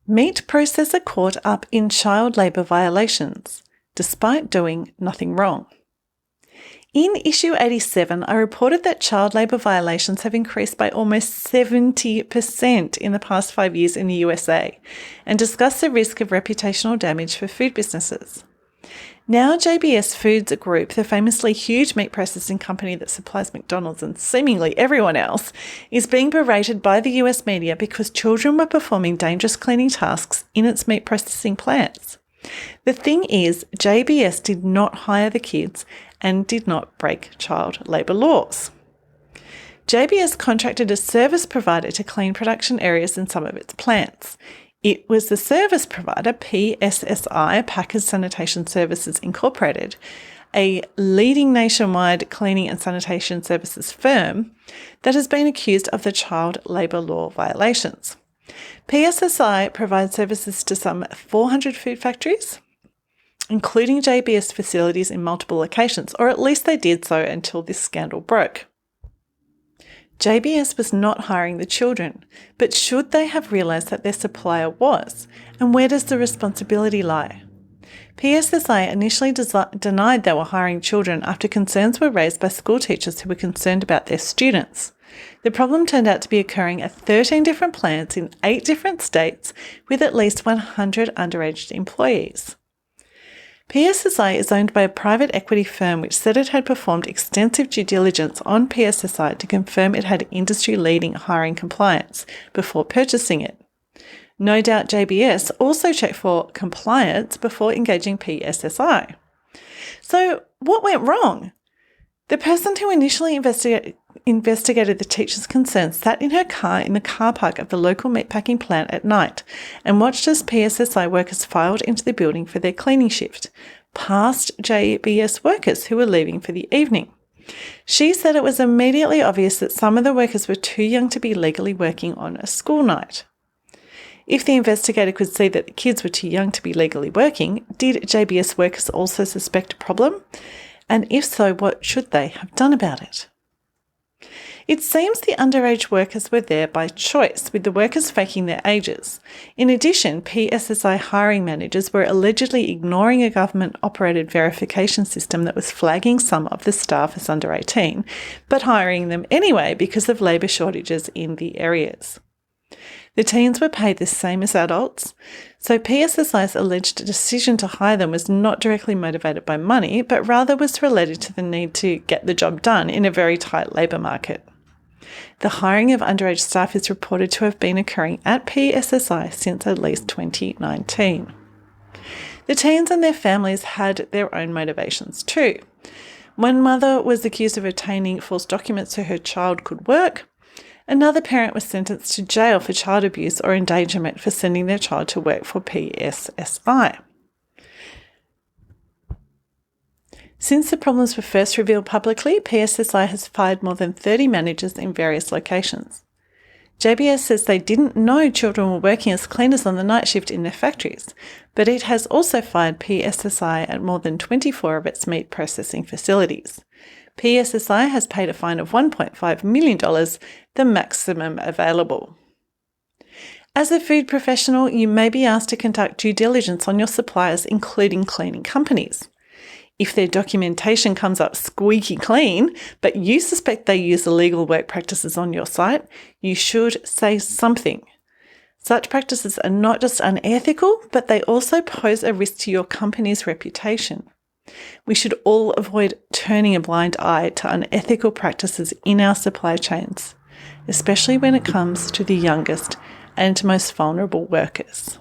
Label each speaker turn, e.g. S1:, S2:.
S1: Meat processor caught up in child labour violations, despite doing nothing wrong. In issue 87, I reported that child labour violations have increased by almost 70% in the past 5 years in the USA, and discussed the risk of reputational damage for food businesses. Now JBS Foods Group, the famously huge meat processing company that supplies McDonalds and seemingly everyone else, is being berated by the US media because children were performing dangerous cleaning tasks in its meat processing plants. The thing is, JBS did not hire the kids and did not break child labour laws. JBS contracted a service provider to clean production areas in some of its plants. It was the service provider, PSSI, Packers Sanitation Services Incorporated, a leading nationwide cleaning and sanitation services firm, that has been accused of the child labour law violations. PSSI provides services to some 400 food factories, including JBS facilities in multiple locations, or at least they did so until this scandal broke. JBS was not hiring the children, but should they have realised that their supplier was? And where does the responsibility lie? PSSI initially denied they were hiring children after concerns were raised by school teachers who were concerned about their students. The problem turned out to be occurring at 13 different plants in 8 different states with at least 100 underage employees. PSSI is owned by a private equity firm which said it had performed extensive due diligence on PSSI to confirm it had industry-leading hiring compliance before purchasing it. No doubt JBS also checked for compliance before engaging PSSI. So what went wrong? The person who initially investigated the teacher's concerns sat in her car in the car park of the local meatpacking plant at night and watched as PSSI workers filed into the building for their cleaning shift, past JBS workers who were leaving for the evening. She said it was immediately obvious that some of the workers were too young to be legally working on a school night. If the investigator could see that the kids were too young to be legally working, did JBS workers also suspect a problem? And if so, what should they have done about it? It seems the underage workers were there by choice, with the workers faking their ages. In addition, PSSI hiring managers were allegedly ignoring a government-operated verification system that was flagging some of the staff as under 18, but hiring them anyway because of labour shortages in the areas. The teens were paid the same as adults, so PSSI's alleged decision to hire them was not directly motivated by money, but rather was related to the need to get the job done in a very tight labour market. The hiring of underage staff is reported to have been occurring at PSSI since at least 2019. The teens and their families had their own motivations too. One mother was accused of obtaining false documents so her child could work. Another parent was sentenced to jail for child abuse or endangerment for sending their child to work for PSSI. Since the problems were first revealed publicly, PSSI has fired more than 30 managers in various locations. JBS says they didn't know children were working as cleaners on the night shift in their factories, but it has also fired PSSI at more than 24 of its meat processing facilities. PSSI has paid a fine of $1.5 million, the maximum available. As a food professional, you may be asked to conduct due diligence on your suppliers, including cleaning companies. If their documentation comes up squeaky clean, but you suspect they use illegal work practices on your site, you should say something. Such practices are not just unethical, but they also pose a risk to your company's reputation. We should all avoid turning a blind eye to unethical practices in our supply chains, especially when it comes to the youngest and most vulnerable workers.